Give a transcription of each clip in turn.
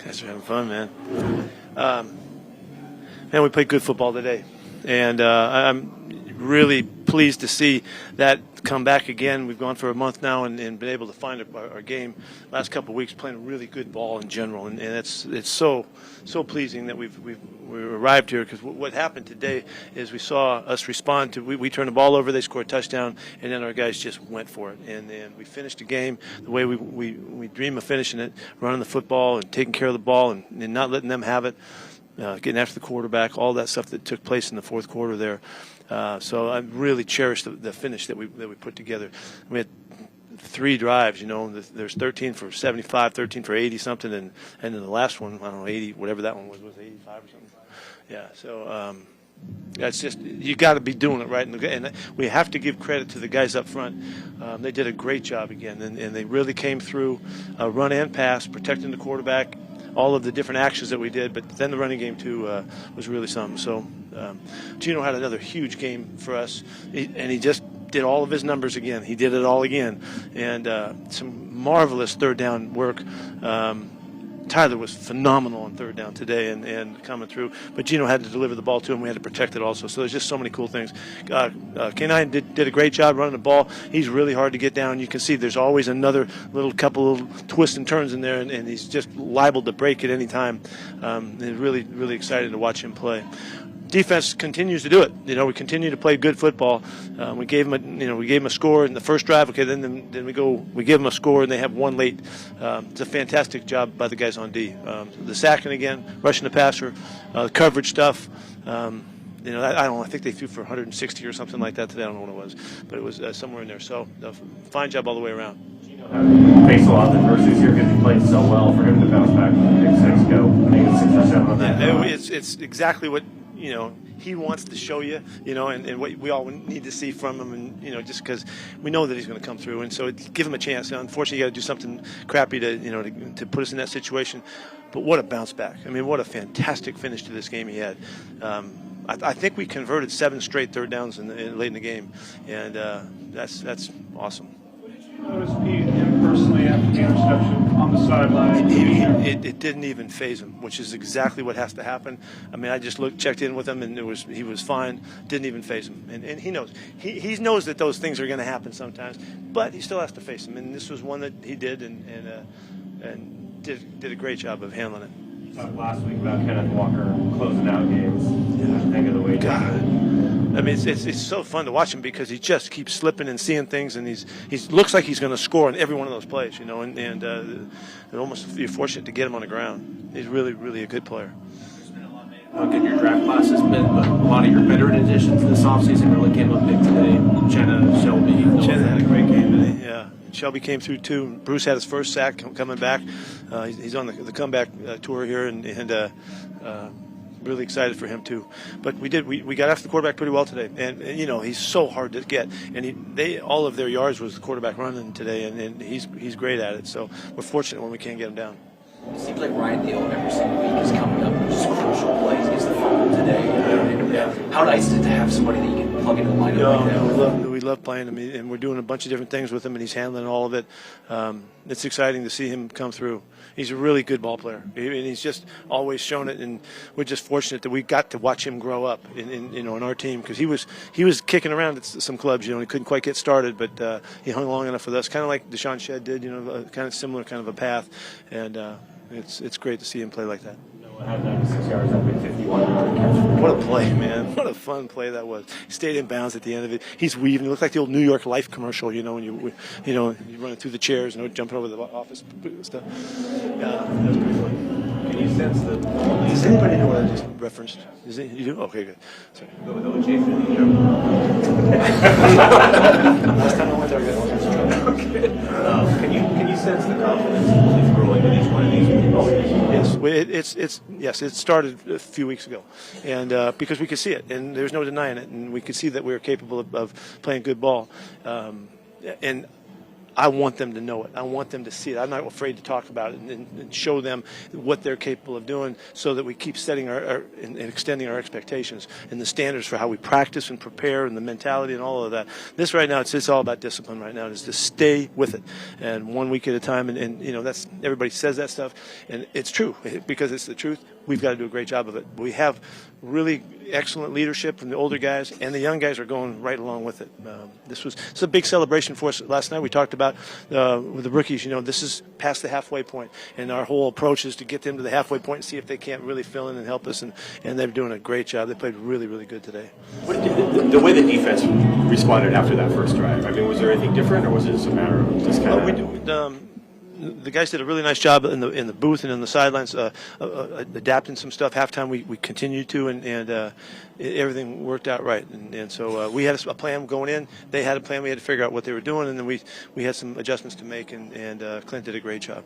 Guys are having fun, man. Man, we played good football today, and I'm really pleased to see that come back again. We've gone for a month now and been able to find our game. Last couple of weeks playing really good ball in general, and it's so pleasing that we arrived here, because what happened today is we saw us respond to we turned the ball over, they scored a touchdown, and then our guys just went for it, and we finished the game the way we dream of finishing it, running the football and taking care of the ball and not letting them have it. Getting after the quarterback, all that stuff that took place in the fourth quarter there. So I really cherished the finish that we put together. We had 3 drives, there's 13 for 75, 13 for 80 something, and then the last one, I don't know, 80, whatever that one was 85 or something. Yeah, so that's just, you got to be doing it right. And we have to give credit to the guys up front. They did a great job again, and they really came through run and pass, protecting the quarterback, all of the different actions that we did, but then the running game too was really something. So Geno had another huge game for us, and he just did all of his numbers again. He did it all again, and some marvelous third down work. Tyler was phenomenal on third down today and coming through, but Geno had to deliver the ball to him. We had to protect it also. So there's just so many cool things. K9 did a great job running the ball. He's really hard to get down. You can see there's always another couple of twists and turns in there, and he's just liable to break at any time. Really, really excited to watch him play. Defense continues to do it. We continue to play good football. We gave them a score in the first drive. Okay, then we give them a score, and they have one late. It's a fantastic job by the guys on D. The sacking again, rushing the passer, coverage stuff. I don't know. I think they threw for 160 or something like that today. I don't know what it was, but it was somewhere in there. So fine job all the way around. Faced a lot of adversities here because he played so well. For him to bounce back from the pick 6 go, I think it's 6 or 7 on that. Yeah, it's exactly what he wants to show you, and what we all need to see from him, and just because we know that he's going to come through, and so give him a chance. Unfortunately, you got to do something crappy to put us in that situation. But what a bounce back! I mean, what a fantastic finish to this game he had. I think we converted 7 straight third downs late in the game, and that's awesome. Notice Pete, him personally, after the interception on the sideline? It didn't even faze him, which is exactly what has to happen. I mean, I just checked in with him, and he was fine. Didn't even faze him, and he knows. He knows that those things are going to happen sometimes, but he still has to face them. And this was one that he did, and did a great job of handling it. You talked last week about Kenneth Walker closing out games. Think of the way. I mean, it's so fun to watch him because he just keeps slipping and seeing things, and he looks like he's going to score in every one of those plays, and almost you're fortunate to get him on the ground. He's really, really a good player. How good your draft class has been, but a lot of your veteran additions this offseason really came up big today. Uchenna, Shelby. Uchenna had a great game today, yeah. Shelby came through too. Bruce had his first sack coming back. He's on the comeback tour here, and really excited for him too. But we got after the quarterback pretty well today, and he's so hard to get, and all of their yards was the quarterback running today, and he's great at it. So we're fortunate when we can't get him down. It seems like Ryan Neal every single week is coming up with just crucial plays. He's the fumble today. How nice is it to have somebody that you can plug into the lineup like that? We love playing him, and we're doing a bunch of different things with him, and he's handling all of it. It's exciting to see him come through. He's a really good ball player, and he's just always shown it. And we're just fortunate that we got to watch him grow up in our team, because he was kicking around at some clubs, he couldn't quite get started, but he hung long enough with us, kind of like Deshaun Shedd did, kind of similar kind of a path, and it's great to see him play like that. Had 96 yards, that big 51-yard catch. What a play, man. What a fun play that was. He stayed in bounds at the end of it. He's weaving. It looked like the old New York Life commercial, when you running through the chairs, jumping over the office stuff. Yeah, that was pretty fun. Can you sense the... Does anybody know what I just referenced? Is it? You do? Okay, good. Sorry. Go with OJ for the joke. Last time I went there, I got all kinds of trouble. Okay. Can you sense the confidence he's growing in each one of these games? Yes, it started a few weeks ago, and because we could see it, and there's no denying it, and we could see that we were capable of playing good ball, and I want them to know it. I want them to see it. I'm not afraid to talk about it and show them what they're capable of doing, so that we keep setting and extending our expectations and the standards for how we practice and prepare, and the mentality and all of that. This right now, it's all about discipline right now. Is to stay with it, and 1 week at a time. And you know, that's, everybody says that stuff, and it's true because it's the truth. We've got to do a great job of it. We have really excellent leadership from the older guys, and the young guys are going right along with it. It's a big celebration for us last night. We talked about with the rookies. You know, this is past the halfway point, and our whole approach is to get them to the halfway point and see if they can't really fill in and help us. And they're doing a great job. They played really, really good today. The way the defense responded after that first drive, I mean, was there anything different, or was it just a matter of just kind of? The guys did a really nice job in the booth and in the sidelines, adapting some stuff. Halftime we continued to, and everything worked out right. And so we had a plan going in. They had a plan. We had to figure out what they were doing, and then we had some adjustments to make. And Clint did a great job.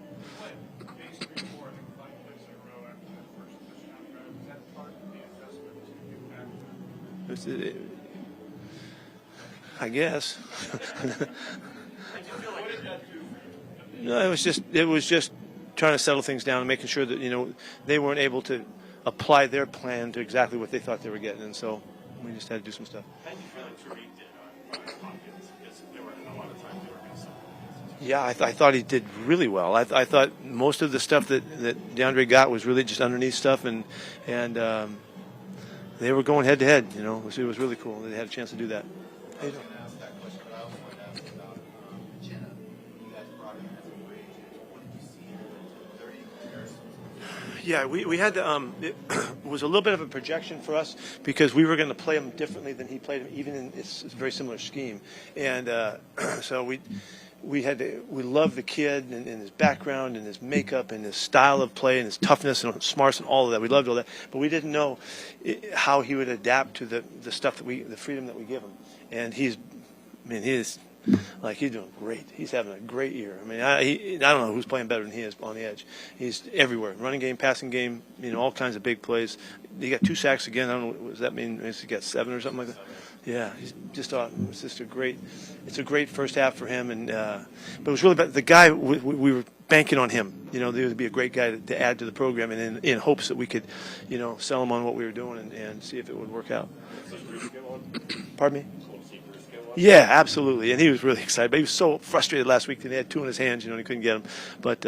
I guess. No, it was just trying to settle things down and making sure that, you know, they weren't able to apply their plan to exactly what they thought they were getting, and so we just had to do some stuff. How do you feel like Tariq did on Hopkins, because there were a lot of times they were going to sell? Yeah, I thought he did really well. I thought most of the stuff that DeAndre got was really just underneath stuff, and they were going head to head. You know, it was really cool. They had a chance to do that. How you doing? Yeah, we had to. It was a little bit of a projection for us because we were going to play him differently than he played him, even in it's a very similar scheme. And so we had to. We loved the kid and his background and his makeup and his style of play and his toughness and smarts and all of that. We loved all that, but we didn't know how he would adapt to the stuff that the freedom that we give him. And he's doing great. He's having a great year. I mean, I don't know who's playing better than he is on the edge. He's everywhere. Running game, passing game, you know, all kinds of big plays. He got 2 sacks again. I don't know, what does that mean? He got 7 or something like that? Yeah, he's just awesome. It's just a great first half for him. And but it was really about the guy. We were banking on him. You know, there would be a great guy to add to the program, and in hopes that we could, you know, sell him on what we were doing and see if it would work out. Pardon me? Yeah, absolutely. And he was really excited. But he was so frustrated last week that he had 2 in his hands, you know, and he couldn't get them. But,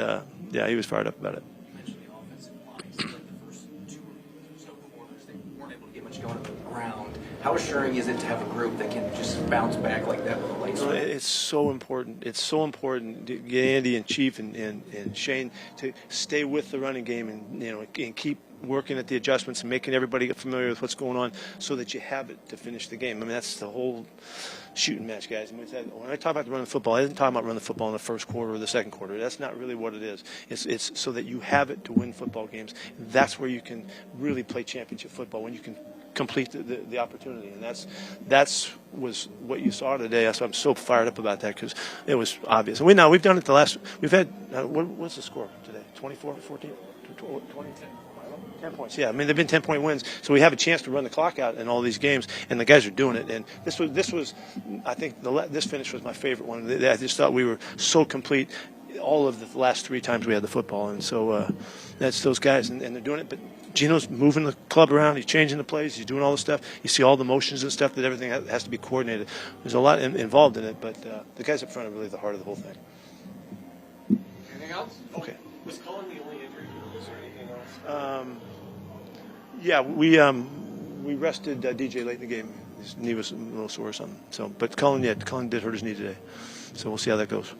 yeah, he was fired up about it. You mentioned the offensive line. Like the first 2 or so quarters, they weren't able to get much going on the ground. How assuring is it to have a group that can just bounce back like that with a light swing? It's so important. It's so important to get Andy and Chief and Shane to stay with the running game and, you know, and keep working at the adjustments and making everybody get familiar with what's going on so that you have it to finish the game. I mean, that's the whole shooting match, guys. I mean, when I talk about running the football, I isn't talking about running the football in the first quarter or the second quarter. That's not really what it is. It's so that you have it to win football games. That's where you can really play championship football, when you can complete the opportunity. And that's was what you saw today. So I'm so fired up about that because it was obvious. And we've done it we've had, what's the score today? 24, 14, 20? 10 points, yeah. I mean, they've been 10-point wins, so we have a chance to run the clock out in all these games, and the guys are doing it. And this was, I think, this finish was my favorite one. I just thought we were so complete all of the last 3 times we had the football, and so that's those guys, and they're doing it. But Geno's moving the club around. He's changing the plays. He's doing all the stuff. You see all the motions and stuff, that everything has to be coordinated. There's a lot involved in it, but the guys up front are really the heart of the whole thing. Anything else? Okay. Was Cullen the only injury? Was there anything else? Yeah, we rested DJ late in the game. His knee was a little sore or something. So, but Cullen did hurt his knee today. So we'll see how that goes.